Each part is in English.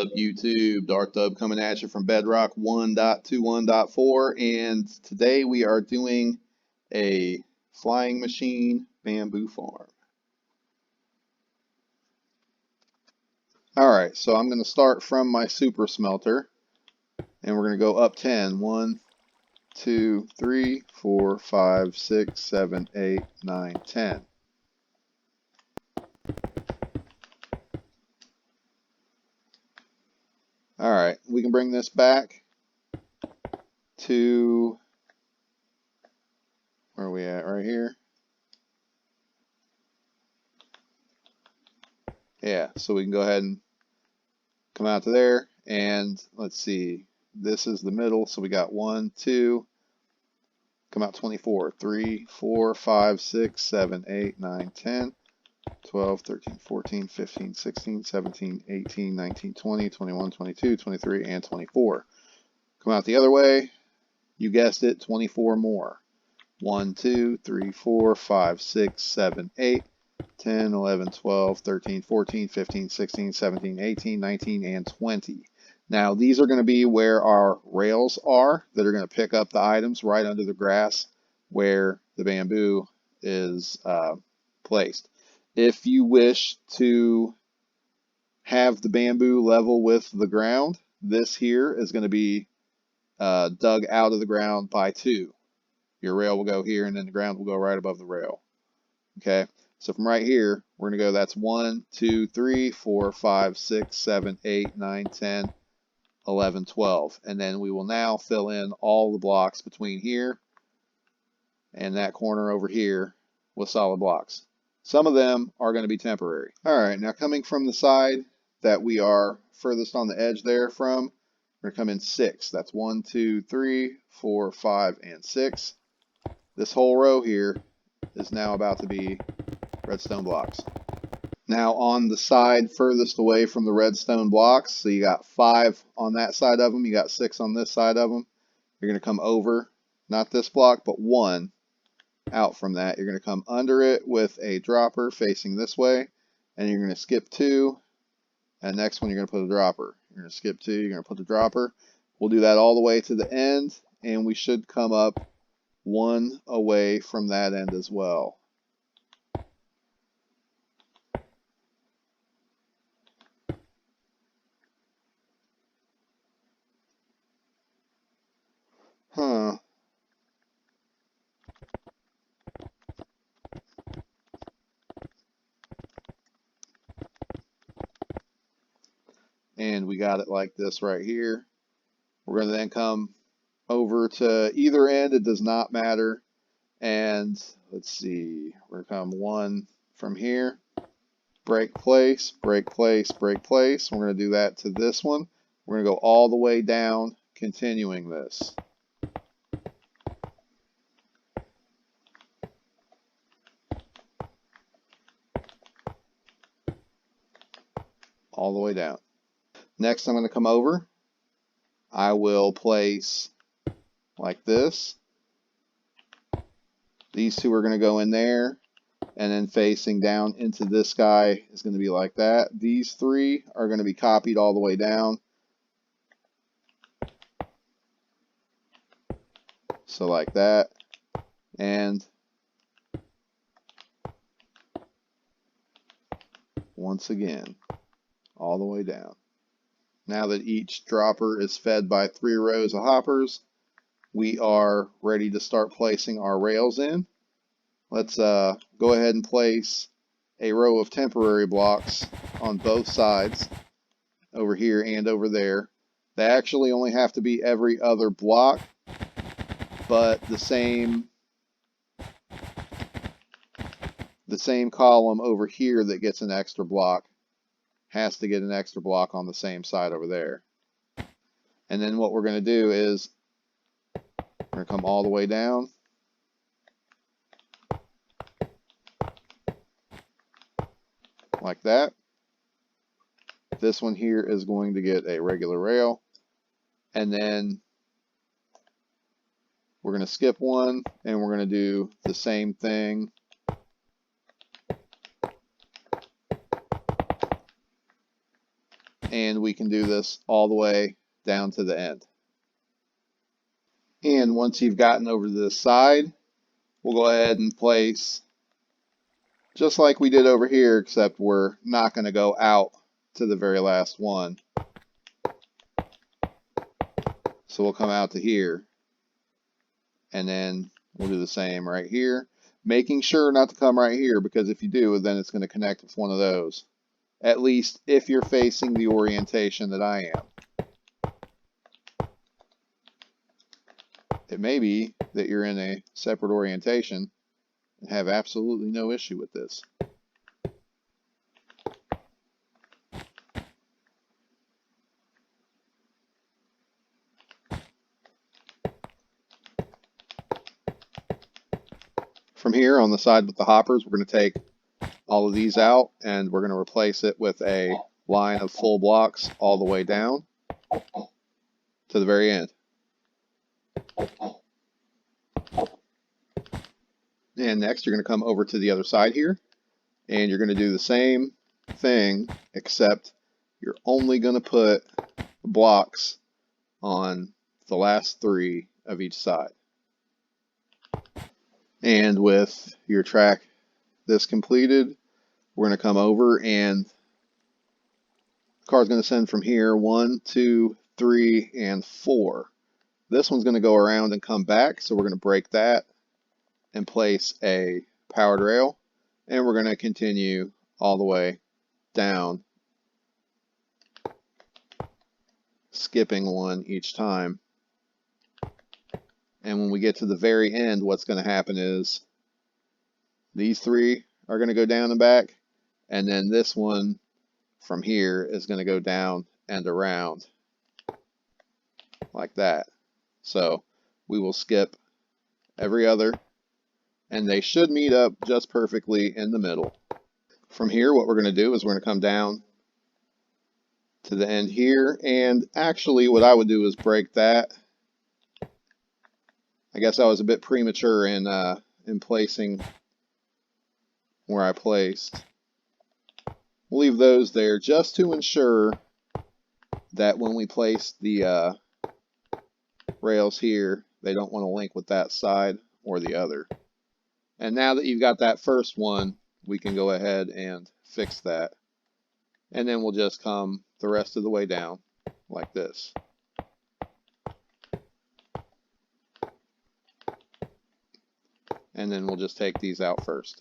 up, YouTube? Dark Dub coming at you from Bedrock 1.21.4, and today we are doing a flying machine bamboo farm. Alright, so I'm going to start from my super smelter, and we're going to go up 10. 1, 2, 3, 4, 5, 6, 7, 8, 9, 10. Alright, we can bring this back to, where are we at, right here? Yeah, so we can go ahead and come out to there, and let's see, this is the middle, so we got 1, 2, come out 24, 3, 4, 5, 6, 7, 8, 9, 10, 12, 13, 14, 15, 16, 17, 18, 19, 20, 21, 22, 23, and 24. Come out the other way, you guessed it, 24 more. 1, 2, 3, 4, 5, 6, 7, 8, 10, 11, 12, 13, 14, 15, 16, 17, 18, 19, and 20. Now, these are going to be where our rails are that are going to pick up the items right under the grass where the bamboo is placed. If you wish to have the bamboo level with the ground, this here is going to be dug out of the ground by 2. Your rail will go here, and then the ground will go right above the rail. Okay, so from right here, we're going to go, that's 1, 2, 3, 4, 5, 6, 7, 8, 9, 10, 11, 12. And then we will now fill in all the blocks between here and that corner over here with solid blocks. Some of them are going to be temporary. All right, now coming from the side that we are furthest on the edge there from, we're going to come in 6. That's 1, 2, 3, 4, 5, and 6. This whole row here is now about to be redstone blocks. Now on the side furthest away from the redstone blocks, so you got 5 on that side of them, you got 6 on this side of them, you're going to come over, not this block, but 1 out from that. You're going to come under it with a dropper facing this way, and you're going to skip 2, and next one you're going to put a dropper. You're going to skip 2, you're going to put the dropper. We'll do that all the way to the end, and we should come up 1 away from that end as well. Huh. And we got it like this right here. We're going to then come over to either end, it does not matter. And let's see, we're going to come 1 from here, break place, break place, break place. We're going to do that to this one. We're going to go all the way down, continuing this. All the way down. Next, I'm going to come over. I will place like this. These 2 are going to go in there, and then facing down into this guy is going to be like that. These 3 are going to be copied all the way down. So like that. And once again, all the way down. Now that each dropper is fed by 3 rows of hoppers, we are ready to start placing our rails in. Let's go ahead and place a row of temporary blocks on both sides, over here and over there. They actually only have to be every other block, but the same column over here that gets an extra block has to get an extra block on the same side over there. And then what we're going to do is we're going to come all the way down. Like that. This one here is going to get a regular rail. And then we're going to skip 1, and we're going to do the same thing and we can do this all the way down to the end. And once you've gotten over to this side, we'll go ahead and place just like we did over here, except we're not going to go out to the very last one. So we'll come out to here, and then we'll do the same right here, making sure not to come right here, because if you do, then it's going to connect with one of those. At least if you're facing the orientation that I am. It may be that you're in a separate orientation and have absolutely no issue with this. From here on the side with the hoppers, we're going to take all of these out and we're going to replace it with a line of full blocks all the way down to the very end. And next you're going to come over to the other side here and you're going to do the same thing, except you're only going to put blocks on the last 3 of each side. And with your track this completed, we're going to come over and the car is going to send from here 1, 2, 3, and 4. This one's going to go around and come back, so we're going to break that and place a powered rail, and we're going to continue all the way down, skipping one each time. And when we get to the very end, what's going to happen is these 3 are going to go down and back, and then this one from here is going to go down and around like that. So we will skip every other, and they should meet up just perfectly in the middle. From here, what we're going to do is we're going to come down to the end here, and actually what I would do is break that. I guess I was a bit premature in placing where I placed. We'll leave those there just to ensure that when we place the rails here, they don't want to link with that side or the other. And now that you've got that first one, we can go ahead and fix that. And then we'll just come the rest of the way down like this. And then we'll just take these out first.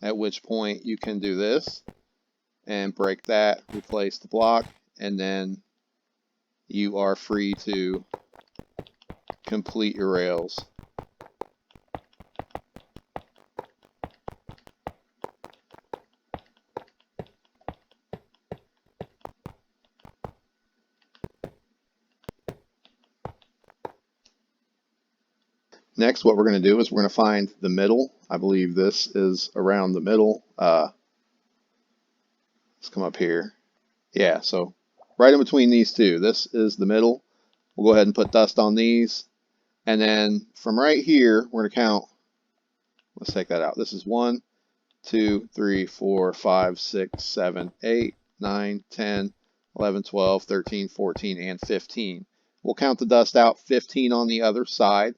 At which point you can do this and break that, replace the block, and then you are free to complete your rails. Next, what we're going to do is we're going to find the middle. I believe this is around the middle. Let's come up here. Yeah, so right in between these two, this is the middle. We'll go ahead and put dust on these. And then from right here, we're going to count. Let's take that out. This is 1, 2, 3, 4, 5, 6, 7, 8, 9, 10, 11, 12, 13, 14, and 15. We'll count the dust out, 15 on the other side.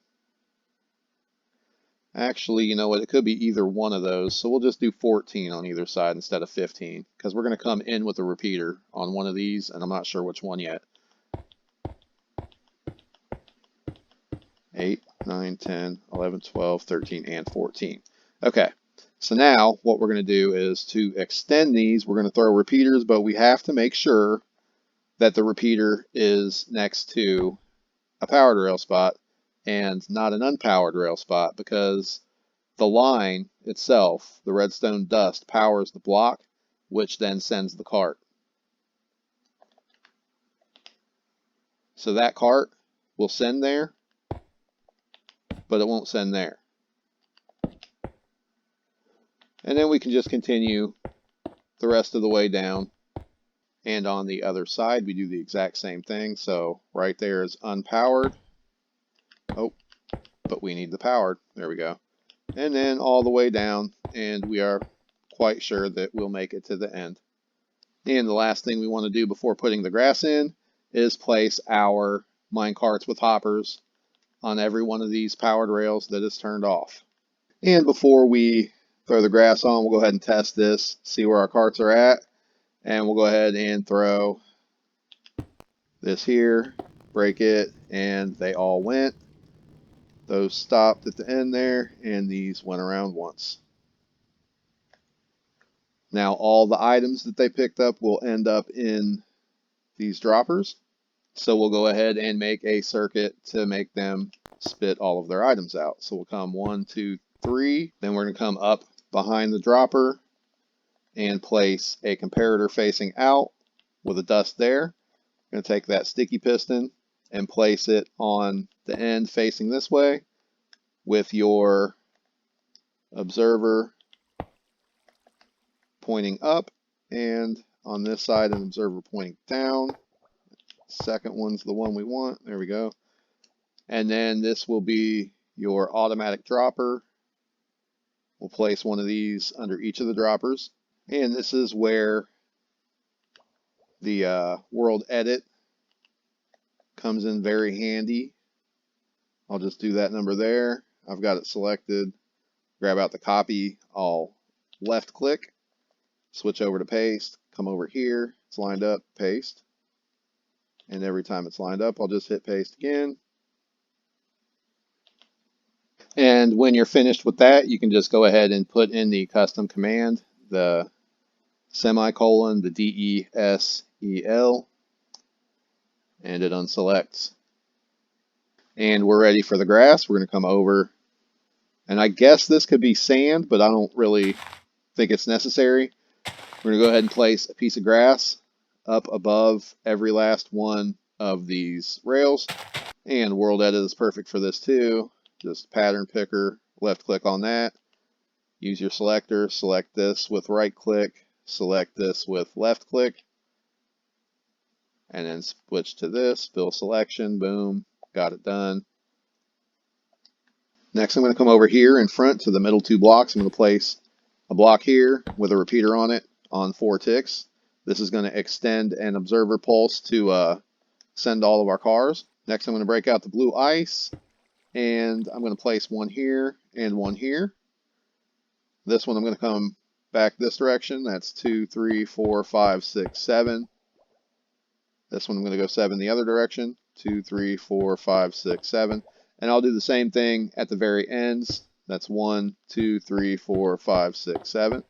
Actually, you know what? It could be either one of those. So we'll just do 14 on either side instead of 15, because we're going to come in with a repeater on one of these, and I'm not sure which one yet. 8, 9, 10, 11, 12, 13, and 14. Okay, so now what we're going to do is to extend these, we're going to throw repeaters, but we have to make sure that the repeater is next to a powered rail spot and not an unpowered rail spot, because the line itself, the redstone dust, powers the block, which then sends the cart. So that cart will send there, but it won't send there. And then we can just continue the rest of the way down. And on the other side, we do the exact same thing. So right there is unpowered. Oh, but we need the powered. There we go. And then all the way down, and we are quite sure that we'll make it to the end. And the last thing we want to do before putting the grass in is place our mine carts with hoppers on every one of these powered rails that is turned off. And before we throw the grass on, we'll go ahead and test this, see where our carts are at, and we'll go ahead and throw this here, break it, and they all went. Those stopped at the end there, and these went around once. Now all the items that they picked up will end up in these droppers. So we'll go ahead and make a circuit to make them spit all of their items out. So we'll come 1, 2, 3. Then we're going to come up behind the dropper and place a comparator facing out with a dust there. We're going to take that sticky piston and place it on the end facing this way with your observer pointing up, and on this side an observer pointing down. Second one's the one we want. There we go. And then this will be your automatic dropper. We'll place one of these under each of the droppers. And this is where the world edit comes in very handy. I'll just do that number there. I've got it selected. Grab out the copy. I'll left click, switch over to paste, come over here. It's lined up, paste. And every time it's lined up, I'll just hit paste again. And when you're finished with that, you can just go ahead and put in the custom command, the semicolon, the DESEL, and it unselects. And we're ready for the grass. We're going to come over, and I guess this could be sand, but I don't really think it's necessary. We're going to go ahead and place a piece of grass up above every last one of these rails. And World Edit is perfect for this too. Just pattern picker, left click on that. Use your selector, select this with right click, select this with left click, and then switch to this, fill selection, boom, got it done. Next I'm going to come over here in front to the middle 2 blocks. I'm going to place a block here with a repeater on it on 4 ticks. This is going to extend an observer pulse to send all of our cars. Next I'm going to break out the blue ice, and I'm going to place one here and one here. This one I'm going to come back this direction. That's 2, 3, 4, 5, 6, 7. This one I'm going to go 7 the other direction. 2, 3, 4, 5, 6, 7. And I'll do the same thing at the very ends. That's 1, 2, 3, 4, 5, 6, 7.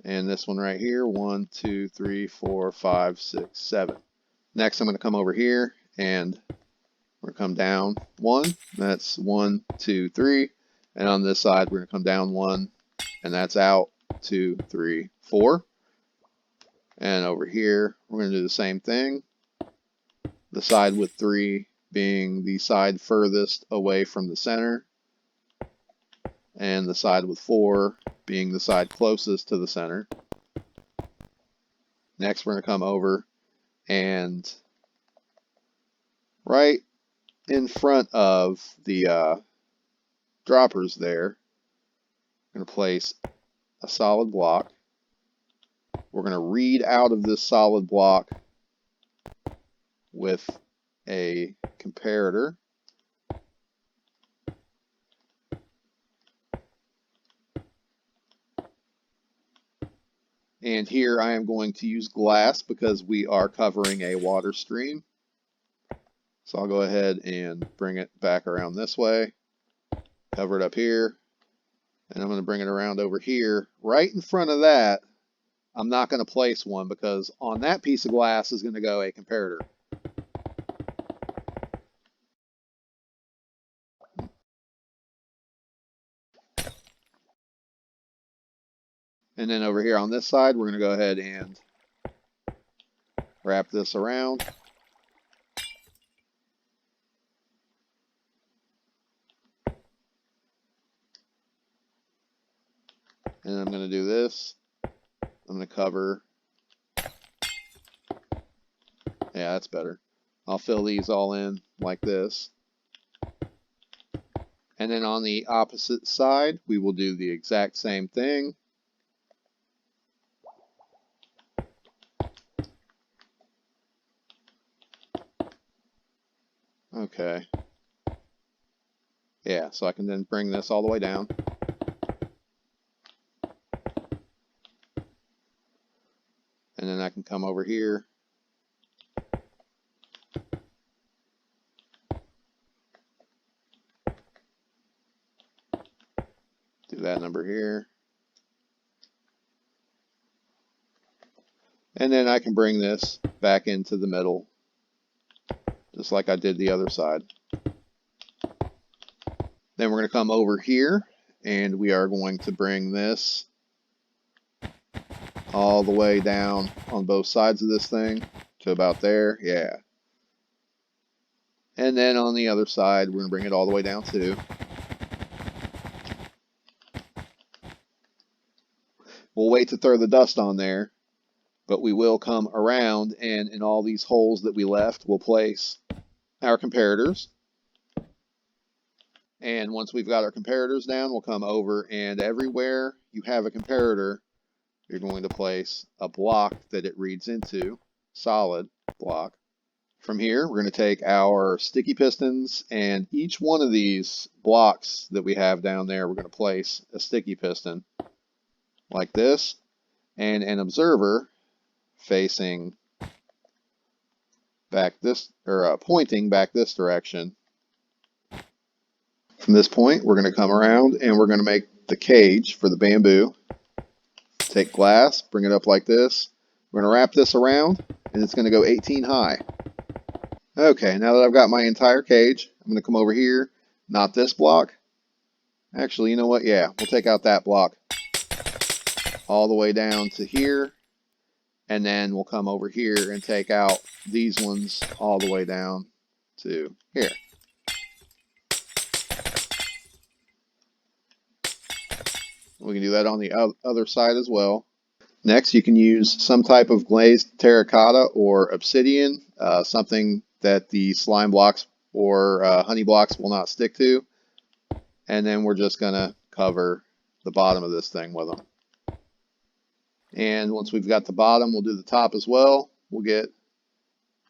And this one right here, 1, 2, 3, 4, 5, 6, 7. Next I'm going to come over here and we're going to come down 1. That's 1, 2, 3. And on this side, we're going to come down 1, and that's out 2, 3, 4. And over here, we're going to do the same thing. The side with 3 being the side furthest away from the center, and the side with 4 being the side closest to the center. Next, we're going to come over and right in front of the droppers there, I'm going to place a solid block. We're going to read out of this solid block with a comparator. And here I am going to use glass because we are covering a water stream. So I'll go ahead and bring it back around this way, cover it up here, and I'm going to bring it around over here. Right in front of that, I'm not going to place one because on that piece of glass is going to go a comparator. And then over here on this side, we're going to go ahead and wrap this around. And I'm going to do this. I'm going to cover. Yeah, that's better. I'll fill these all in like this. And then on the opposite side, we will do the exact same thing. Okay. Yeah, so I can then bring this all the way down. And then I can come over here. Do that number here. And then I can bring this back into the middle, just like I did the other side. Then we're going to come over here, and we are going to bring this all the way down on both sides of this thing to about there. Yeah. And then on the other side, we're going to bring it all the way down too. We'll wait to throw the dust on there, but we will come around, and in all these holes that we left, we'll place our comparators. And once we've got our comparators down, we'll come over, and everywhere you have a comparator, you're going to place a block that it reads into, solid block. From here, we're going to take our sticky pistons, and each one of these blocks that we have down there, we're going to place a sticky piston like this, and an observer facing back this, or pointing back this direction. From this point, we're going to come around and we're going to make the cage for the bamboo. Take glass, bring it up like this. We're going to wrap this around, and it's going to go 18 high. Okay, now that I've got my entire cage, I'm going to come over here, not this block. Actually, you know what? Yeah, we'll take out that block all the way down to here, and then we'll come over here and take out these ones all the way down to here. We can do that on the other side as well. Next, you can use some type of glazed terracotta or obsidian, something that the slime blocks or honey blocks will not stick to. And then we're just going to cover the bottom of this thing with them. And once we've got the bottom, we'll do the top as well. We'll get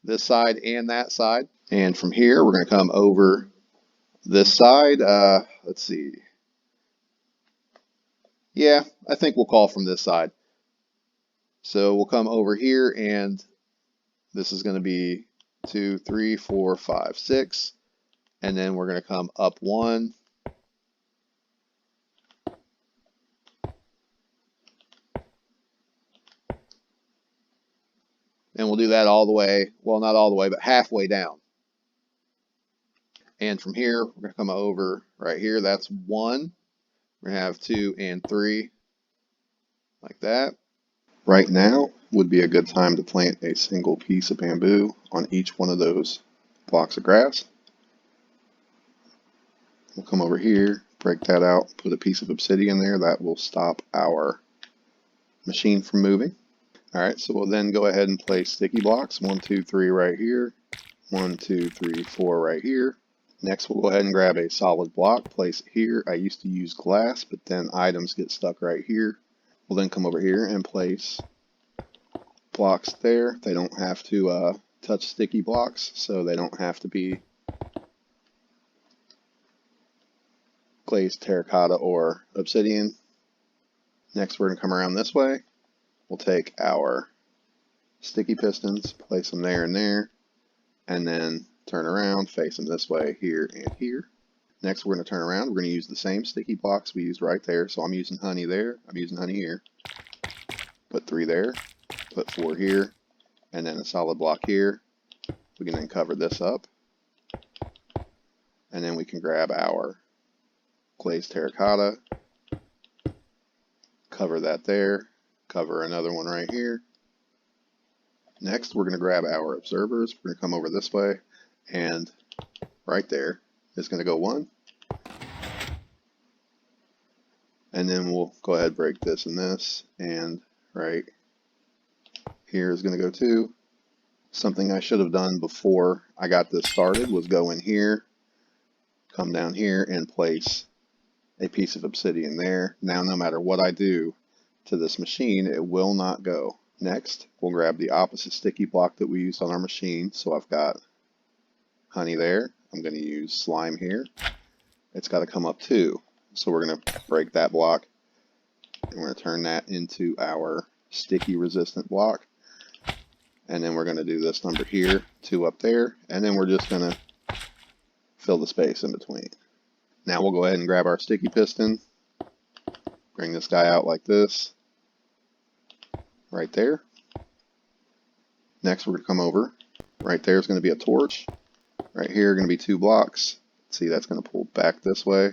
this side and that side. And from here, we're going to come over this side. Let's see. Yeah, I think we'll call from this side. So we'll come over here, and this is going to be 2, 3, 4, 5, 6. And then we're going to come up 1. And we'll do that all the way, well, not all the way, but halfway down. And from here, we're going to come over right here. That's 1. We're going to have 2 and 3, like that. Right now would be a good time to plant a single piece of bamboo on each one of those blocks of grass. We'll come over here, break that out, put a piece of obsidian there. That will stop our machine from moving. All right, so we'll then go ahead and place sticky blocks. 1, 2, 3 right here. 1, 2, 3, 4 right here. Next, we'll go ahead and grab a solid block, place it here. I used to use glass, but then items get stuck right here. We'll then come over here and place blocks there. They don't have to touch sticky blocks, so they don't have to be glazed terracotta or obsidian. Next, we're going to come around this way. We'll take our sticky pistons, place them there and there, and then turn around, face them this way, here and here. Next, we're going to turn around. We're going to use the same sticky blocks we used right there. So I'm using honey there. I'm using honey here. Put 3 there. Put 4 here. And then a solid block here. We can then cover this up. And then we can grab our glazed terracotta. Cover that there. Cover another one right here. Next, we're going to grab our observers. We're going to come over this way. And right there is going to go 1. And then we'll go ahead and break this and this. And right here is going to go 2. Something I should have done before I got this started was go in here, come down here, and place a piece of obsidian there. Now, no matter what I do to this machine, it will not go. Next, we'll grab the opposite sticky block that we used on our machine. So I've got honey there. I'm going to use slime here. It's got to come up too. So we're going to break that block, and we're going to turn that into our sticky resistant block. And then we're going to do this number here, 2 up there, and then we're just going to fill the space in between. Now we'll go ahead and grab our sticky piston, bring this guy out like this, right there. Next we're going to come over. Right there is going to be a torch. Right here are going to be 2 blocks. See, that's going to pull back this way.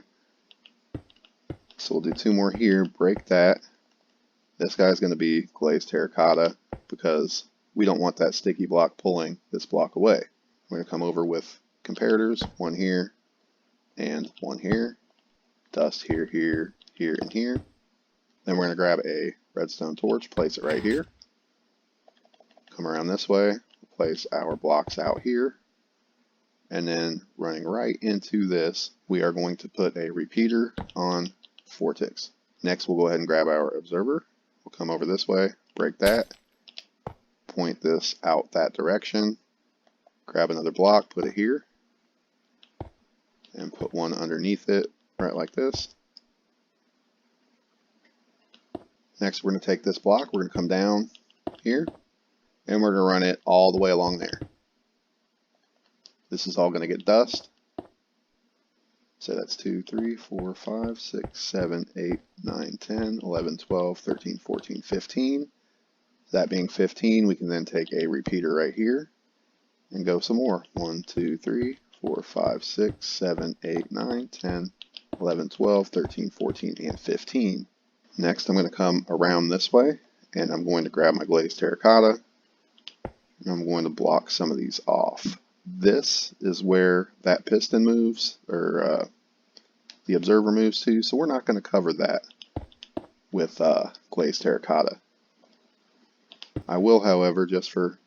So we'll do 2 more here, break that. This guy's going to be glazed terracotta because we don't want that sticky block pulling this block away. We're going to come over with comparators, 1 here and 1 here. Dust here, here, here, and here. Then we're going to grab a redstone torch, place it right here. Come around this way, place our blocks out here. And then running right into this, we are going to put a repeater on 4 ticks. Next, we'll go ahead and grab our observer. We'll come over this way, break that, point this out that direction, grab another block, put it here, and put one underneath it, right like this. Next, we're going to take this block, we're going to come down here, and we're going to run it all the way along there. This is all going to get dust. So that's 2, 3, 4, 5, 6, 7, 8, 9, 10, 11, 12, 13, 14, 15. That being 15, we can then take a repeater right here and go some more. 1, 2, 3, 4, 5, 6, 7, 8, 9, 10, 11, 12, 13, 14, and 15. Next, I'm going to come around this way, and I'm going to grab my glazed terracotta, and I'm going to block some of these off. This is where that piston moves, or the observer moves to, so we're not going to cover that with glazed terracotta. I will, however, just for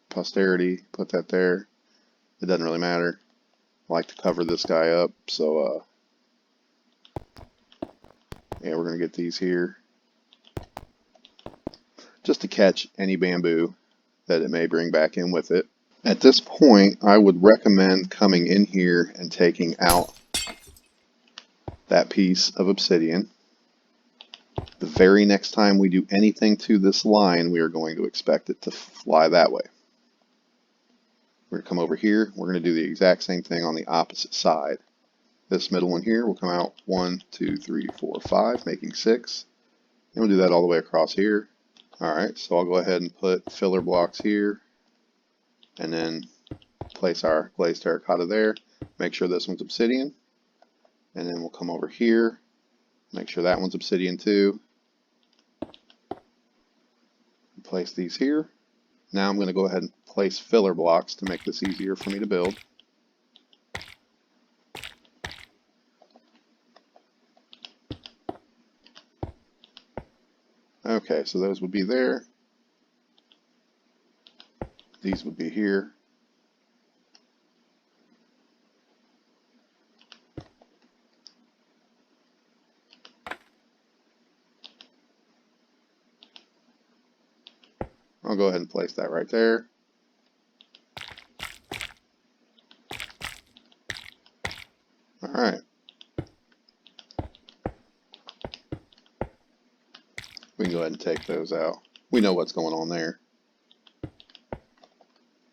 posterity, put that there. It doesn't really matter. I like to cover this guy up, so yeah, we're going to get these here just to catch any bamboo that it may bring back in with it. At this point, I would recommend coming in here and taking out that piece of obsidian. The very next time we do anything to this line, we are going to expect it to fly that way. We're going to come over here. We're going to do the exact same thing on the opposite side. This middle one here will come out 1, 2, 3, 4, 5, making 6. And we'll do that all the way across here. Alright, so I'll go ahead and put filler blocks here. And then place our glazed terracotta there. Make sure this one's obsidian. And then we'll come over here. Make sure that one's obsidian too. Place these here. Now I'm going to go ahead and place filler blocks to make this easier for me to build. Okay, so those would be there. These would be here. I'll go ahead and place that right there. All right. We can go ahead and take those out. We know what's going on there.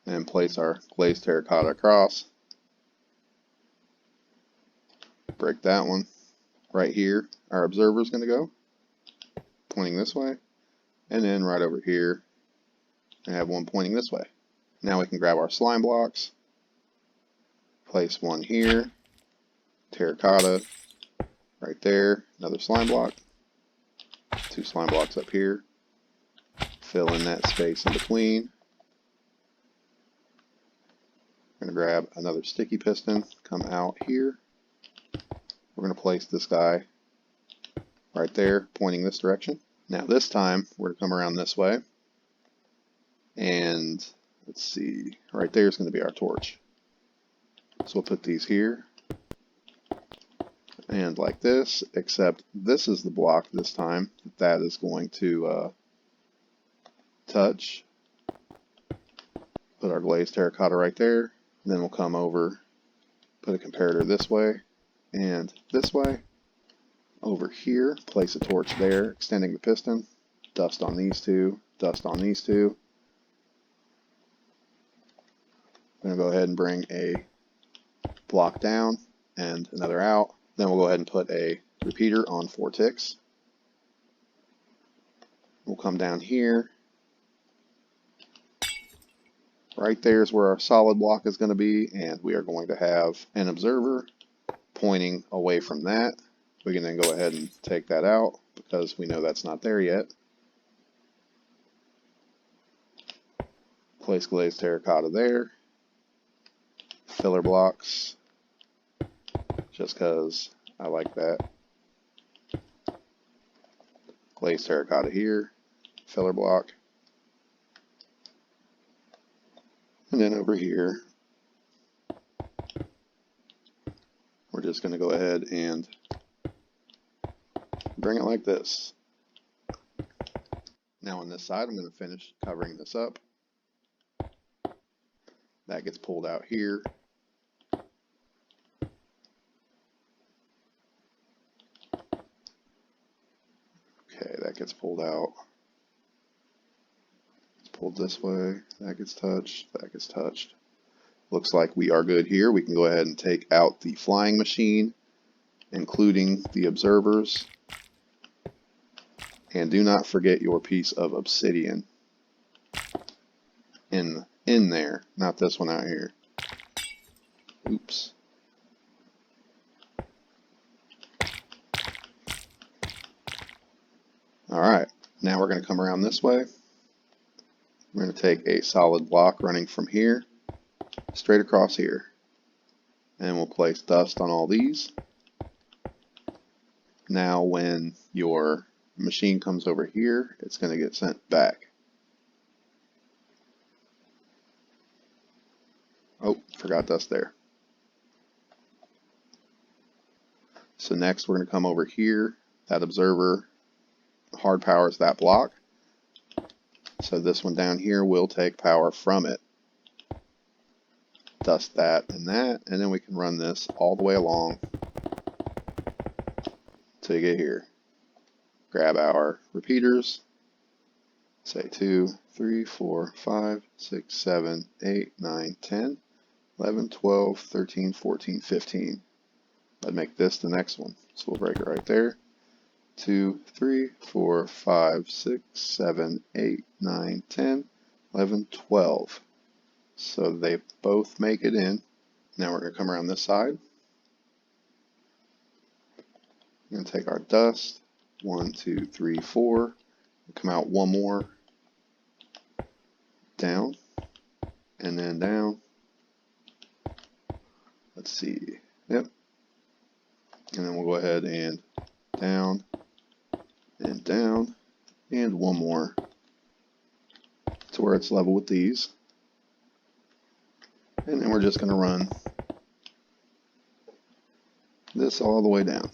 And place our glazed terracotta across. Break that one. Right here, our observer is going to go, pointing this way. And then right over here, and have one pointing this way. Now we can grab our slime blocks, place one here, terracotta, right there, another slime block, 2 slime blocks up here, fill in that space in between. We're going to grab another sticky piston, come out here. We're going to place this guy right there, pointing this direction. Now this time, we're going to come around this way. And let's see, right there is going to be our torch. So we'll put these here. And like this, except this is the block this time that is going to touch. Put our glazed terracotta right there. Then we'll come over, put a comparator this way and this way. Over here, place a torch there, extending the piston. Dust on these two, dust on these two. I'm going to go ahead and bring a block down and another out. Then we'll go ahead and put a repeater on 4 ticks. We'll come down here. Right there is where our solid block is going to be, and we are going to have an observer pointing away from that. We can then go ahead and take that out because we know that's not there yet. Place glazed terracotta there. Filler blocks, just because I like that. Glazed terracotta here, filler block. And then over here, we're just going to go ahead and bring it like this. Now on this side, I'm going to finish covering this up. That gets pulled out here. Okay, that gets pulled out. It's pulled this way. That gets touched. That gets touched. Looks like we are good here. We can go ahead and take out the flying machine, including the observers. And do not forget your piece of obsidian in there, not this one out here. Oops. Alright, now we're going to come around this way. We're going to take a solid block running from here straight across here. And we'll place dust on all these. Now when your machine comes over here, it's going to get sent back. Oh, forgot dust there. So next we're going to come over here. That observer hard powers that block. So this one down here will take power from it. Dust that, and then we can run this all the way along till you get here. Grab our repeaters. Say 2, 3, 4, 5, 6, 7, 8, 9, 10, 11, 12, 13, 14, 15. I'd make this the next one. So we'll break it right there. 2, 3, 4, 5, 6, 7, 8, 9, 10, 11, 12. So they both make it in. Now we're going to come around this side. We're going to take our dust. 1, 2, 3, 4. We'll come out one more. Down. And then down. Let's see. Yep. And then we'll go ahead and down. And down. And one more. To where it's level with these. And then we're just going to run this all the way down.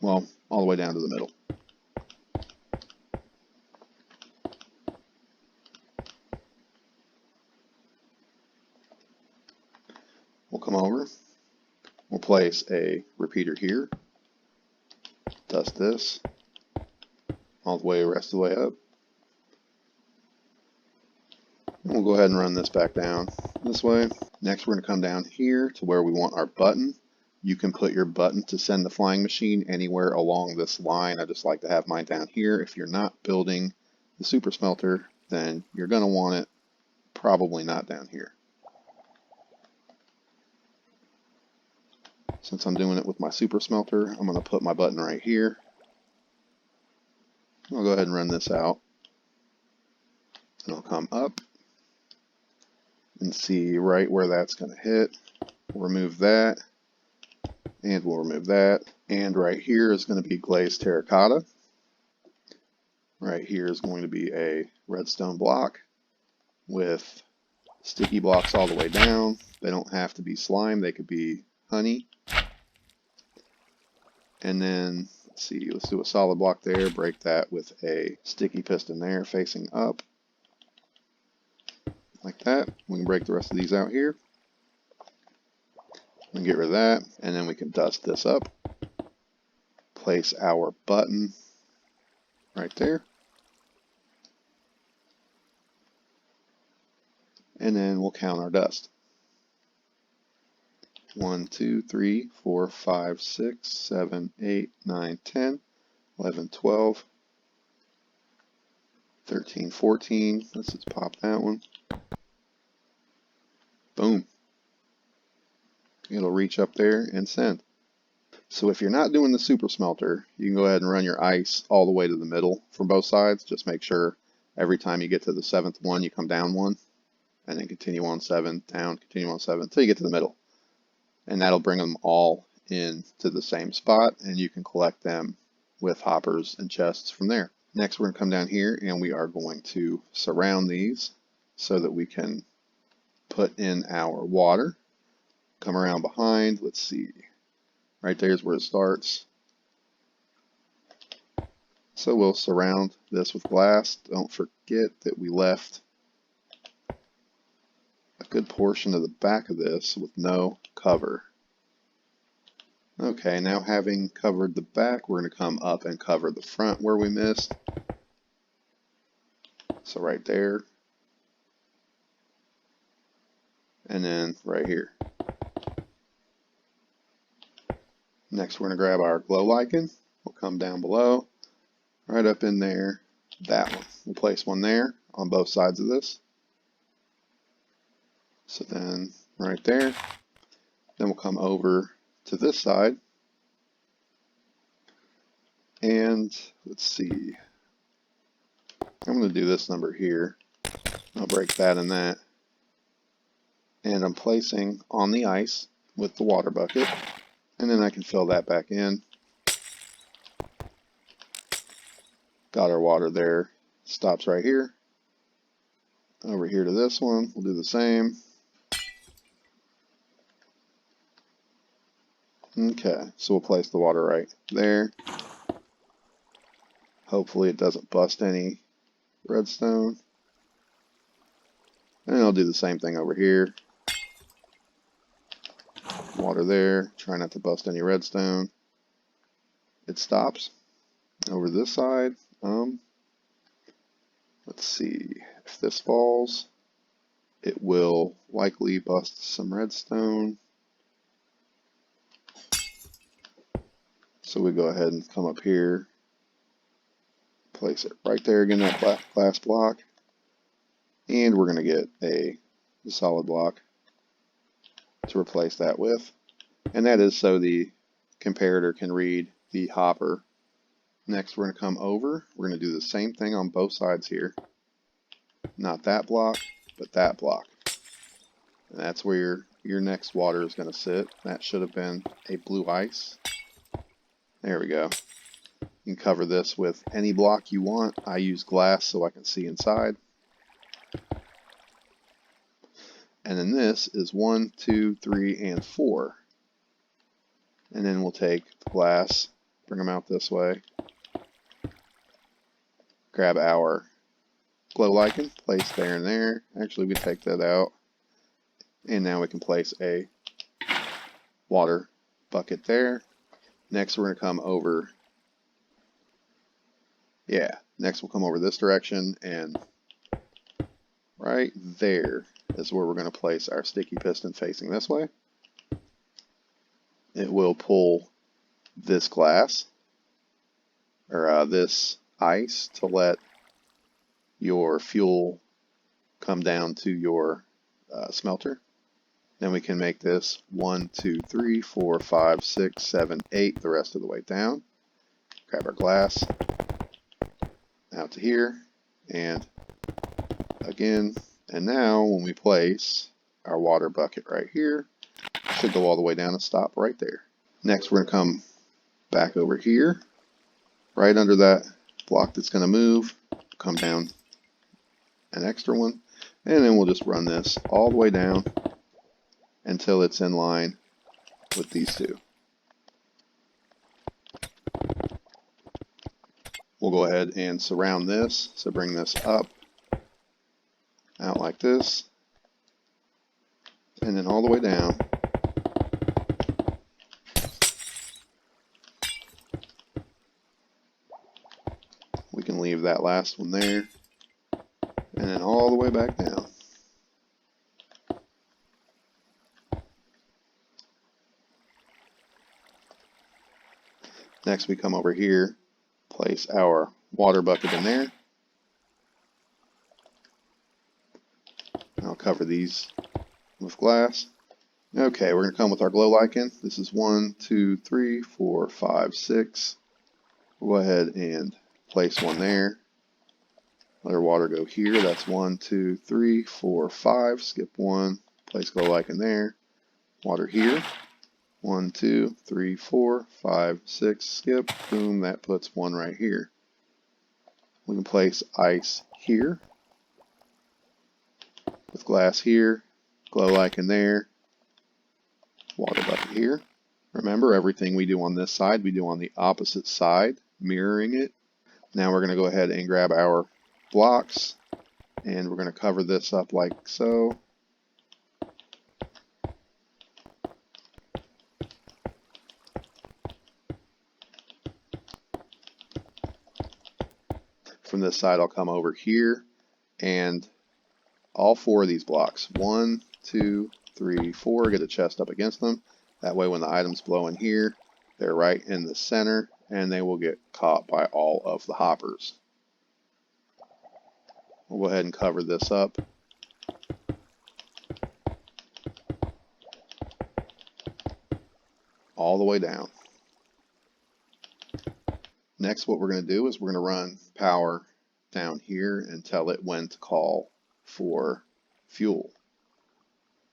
Well, all the way down to the middle. We'll come over. We'll place a repeater here. Dust this all the way, rest of the way up. And we'll go ahead and run this back down this way. Next, we're going to come down here to where we want our button. You can put your button to send the flying machine anywhere along this line. I just like to have mine down here. If you're not building the super smelter, then you're going to want it probably not down here. Since I'm doing it with my super smelter, I'm going to put my button right here. I'll go ahead and run this out. And I'll come up and see right where that's going to hit. We'll remove that. And we'll remove that. And right here is going to be glazed terracotta. Right here is going to be a redstone block with sticky blocks all the way down. They don't have to be slime. They could be honey. And then, let's see, let's do a solid block there. Break that with a sticky piston there facing up. like that. We can break the rest of these out here and get rid of that, and then we can dust this up. Place our button right there, and then we'll count our dust. 1, 2, 3, 4, 5, 6, 7, 8, 9, 10, 11, 12, 13, 14. Let's just pop that one. Boom. It'll reach up there and send. So if you're not doing the super smelter, you can go ahead and run your ice all the way to the middle from both sides. Just make sure every time you get to the 7th one, you come down one, and then continue on 7, down, continue on 7, until you get to the middle. And that'll bring them all in to the same spot, and you can collect them with hoppers and chests from there. Next, we're going to come down here, and we are going to surround these so that we can put in our water. Come around behind, let's see, right there's where it starts. So we'll surround this with glass. Don't forget that we left a good portion of the back of this with no cover. Okay, now having covered the back, we're going to come up and cover the front where we missed. So right there. And then right here. Next, we're going to grab our glow lichen. We'll come down below, right up in there, that one. We'll place one there on both sides of this. So then right there. Then we'll come over to this side. And let's see. I'm going to do this number here. I'll break that and that. And I'm placing on the ice with the water bucket. And then I can fill that back in. Got our water there. Stops right here. Over here to this one, we'll do the same. Okay, so we'll place the water right there. Hopefully it doesn't bust any redstone. And I'll do the same thing over here. Water there, try not to bust any redstone. It stops. Over this side, let's see, if this falls, it will likely bust some redstone. So we go ahead and come up here, place it right there again, that glass block, and we're going to get a solid block to replace that with. And that is so the comparator can read the hopper. Next, we're going to come over. We're going to do the same thing on both sides here. Not that block, but that block. And that's where your next water is going to sit. That should have been a blue ice. There we go. You can cover this with any block you want. I use glass so I can see inside. And then this is 1, 2, 3, and 4. And then we'll take the glass, bring them out this way. Grab our glow lichen, place there and there. Actually, we take that out. And now we can place a water bucket there. Next, we're going to come over. Yeah, next we'll come over this direction, and right there is where we're going to place our sticky piston facing this way. It will pull this glass, or this ice, to let your fuel come down to your smelter. Then we can make this 1, 2, 3, 4, 5, 6, 7, 8 the rest of the way down. Grab our glass out to here, and again, and now when we place our water bucket right here, it should go all the way down and stop right there. Next, we're going to come back over here, right under that block that's going to move, come down an extra one, and then we'll just run this all the way down until it's in line with these two. We'll go ahead and surround this, so bring this up, out like this, and then all the way down. We can leave that last one there, and then all the way back down. Next we come over here, place our water bucket in there. I'll cover these with glass. Okay, we're going to come with our glow lichen. This is 1, 2, 3, 4, 5, 6. We'll go ahead and place one there. Let our water go here. That's 1, 2, 3, 4, 5. Skip one. Place glow lichen there. Water here. 1, 2, 3, 4, 5, 6. Skip. Boom. That puts one right here. We can place ice here. With glass here. Glow lichen there. Water bucket here. Remember, everything we do on this side, we do on the opposite side, mirroring it. Now we're going to go ahead and grab our blocks, and we're going to cover this up like so. From this side, I'll come over here, and all 4 of these blocks, 1, 2, 3, 4, get a chest up against them. That way when the items blow in here, they're right in the center, and they will get caught by all of the hoppers. We'll go ahead and cover this up. All the way down. Next, what we're going to do is we're going to run power down here and tell it when to call for fuel.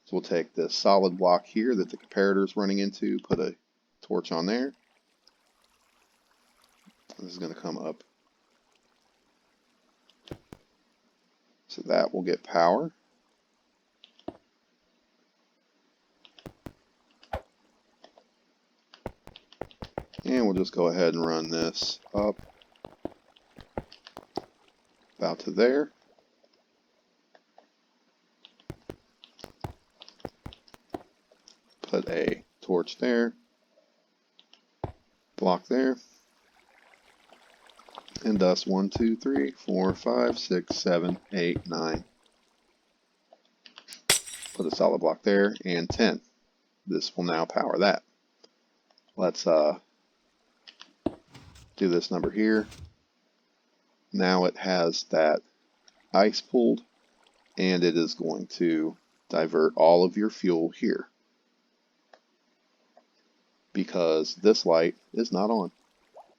So we'll take this solid block here that the comparator is running into, put a torch on there. This is going to come up. So that will get power. And we'll just go ahead and run this up about to there. Put a torch there, block there, and thus 1, 2, 3, 4, 5, 6, 7, 8, 9. Put a solid block there, and 10. This will now power that. Let's do this number here. Now it has that ice pulled, and it is going to divert all of your fuel here, because this light is not on.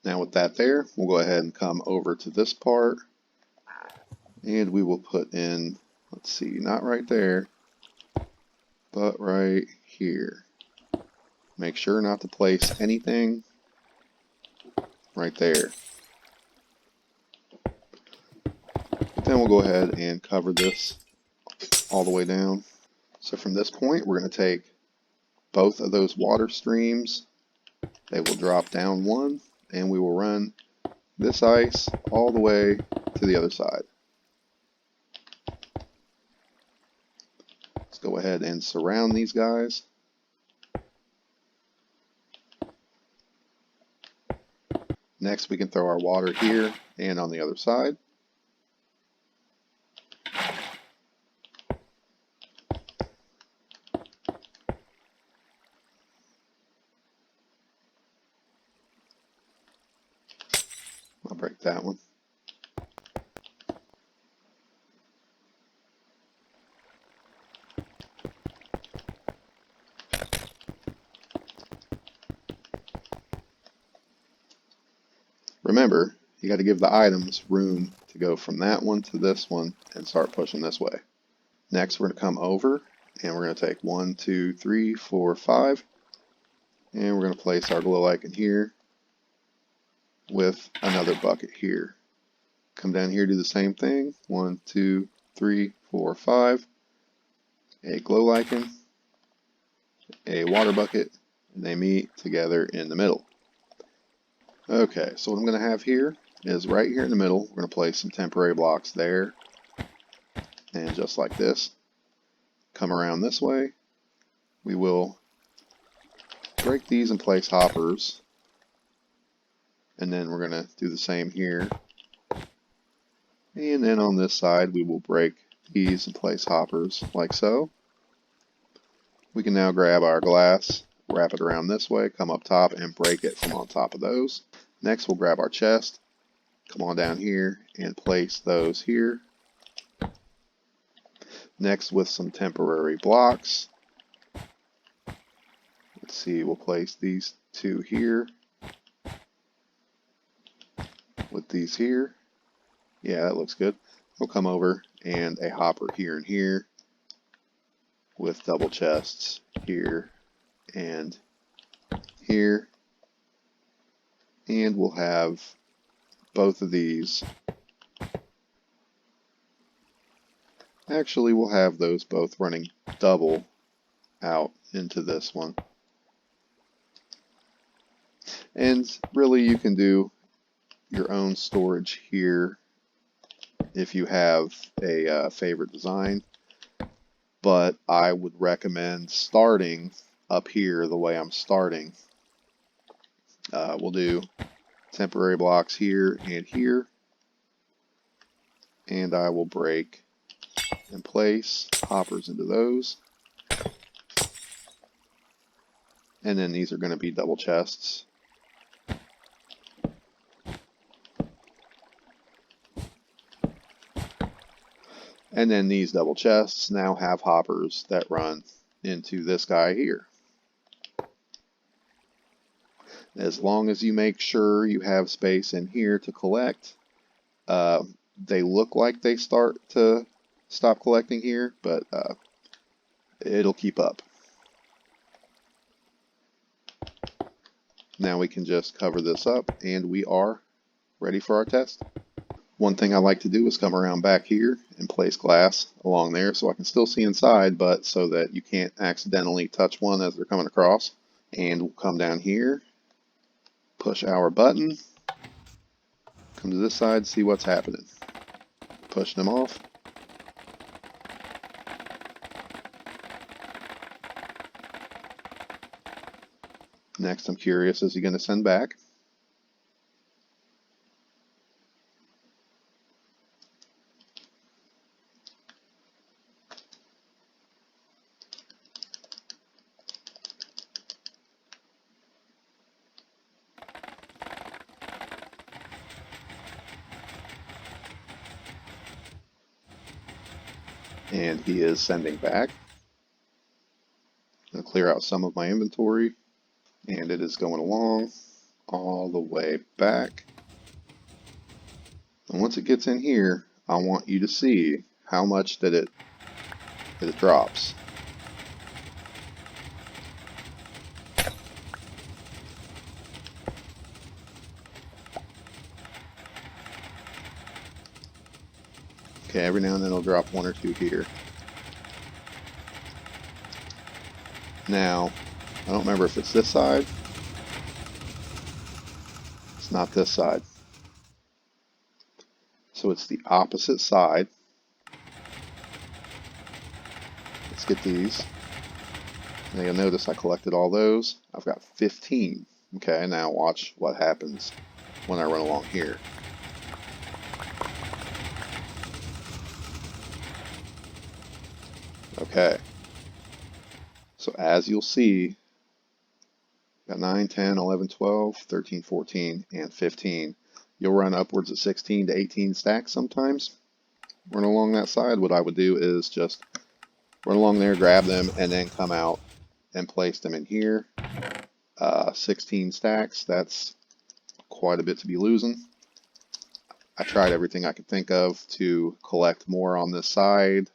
Now with that there, we'll go ahead and come over to this part, and we will put in, let's see, not right there, but right here. Make sure not to place anything right there. But then we'll go ahead and cover this all the way down. So from this point, we're going to take both of those water streams. They will drop down one, and we will run this ice all the way to the other side. Let's go ahead and surround these guys. Next, we can throw our water here and on the other side. I'll break that one. Remember, you got to give the items room to go from that one to this one and start pushing this way. Next, we're going to come over and we're going to take 1, 2, 3, 4, 5, and we're going to place our glow lichen here with another bucket here. Come down here, do the same thing. 1, 2, 3, 4, 5. A glow lichen, a water bucket, and they meet together in the middle. Okay, so what I'm going to have here is right here in the middle, we're going to place some temporary blocks there, and just like this, come around this way, we will break these and place hoppers. And then we're going to do the same here. And then on this side, we will break these and place hoppers like so. We can now grab our glass, wrap it around this way, come up top and break it from on top of those. Next, we'll grab our chest, come on down here and place those here. Next, with some temporary blocks, let's see, we'll place these two here with these here. Yeah, that looks good. We'll come over and a hopper here and here with double chests here and here. And we'll have both of these. Actually, we'll have those both running double out into this one. And really, you can do your own storage here if you have a favorite design. But I would recommend starting up here the way I'm starting. We'll do temporary blocks here and here. And I will break and place hoppers into those. And then these are going to be double chests. And then these double chests now have hoppers that run into this guy here. As long as you make sure you have space in here to collect, they look like they start to stop collecting here, but it'll keep up. Now we can just cover this up and we are ready for our test. One thing I like to do is come around back here and place glass along there so I can still see inside, but so that you can't accidentally touch one as they're coming across. And we'll come down here, push our button, come to this side, see what's happening. Push them off. Next, I'm curious, is he going to send back? And he is sending back. I'm going to clear out some of my inventory, and it is going along all the way back. And once it gets in here, I want you to see how much that it drops. Okay, every now and then it'll drop one or two here. Now, I don't remember if it's this side. It's not this side. So it's the opposite side. Let's get these. Now you'll notice I collected all those. I've got 15. Okay, now watch what happens when I run along here. Okay. So as you'll see, got 9, 10, 11, 12, 13, 14, and 15. You'll run upwards of 16 to 18 stacks sometimes. Run along that side, what I would do is just run along there, grab them, and then come out and place them in here. 16 stacks, that's quite a bit to be losing. I tried everything I could think of to collect more on this side.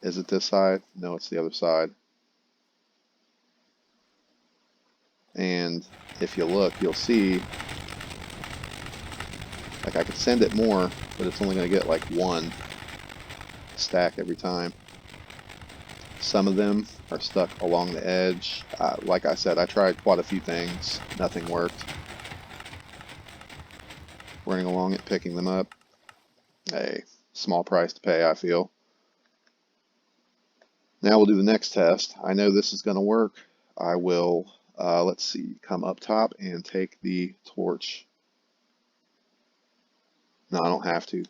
Is it this side? No, it's the other side. And if you look, you'll see, like I could send it more, but it's only going to get like one stack every time. Some of them are stuck along the edge. Like I said, I tried quite a few things. Nothing worked. Running along it, picking them up. A small price to pay, I feel. Now we'll do the next test. I know this is going to work. I will, let's see, come up top and take the torch. No, I don't have to.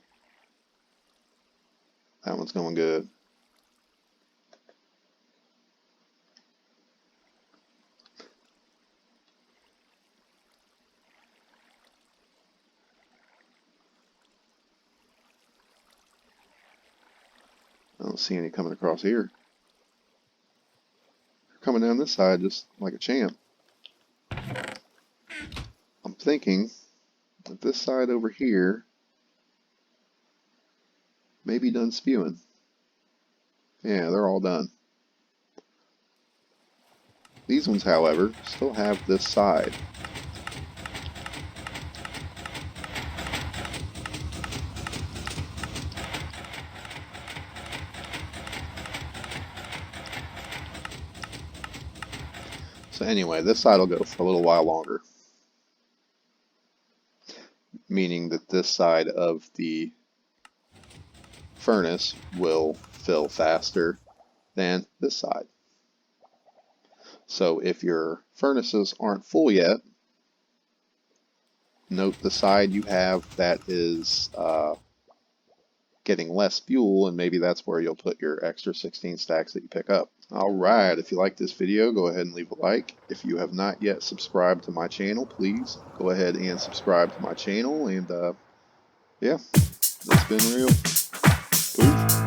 That one's going good. I don't see any coming across here. They're coming down this side just like a champ. I'm thinking that this side over here may be done spewing. Yeah, they're all done. These ones, however, still have this side. So anyway, this side will go for a little while longer, meaning that this side of the furnace will fill faster than this side. So if your furnaces aren't full yet, note the side you have that is getting less fuel, and maybe that's where you'll put your extra 16 stacks that you pick up. Alright, if you like this video, go ahead and leave a like. If you have not yet subscribed to my channel, please go ahead and subscribe to my channel, and yeah, it's been real. Peace.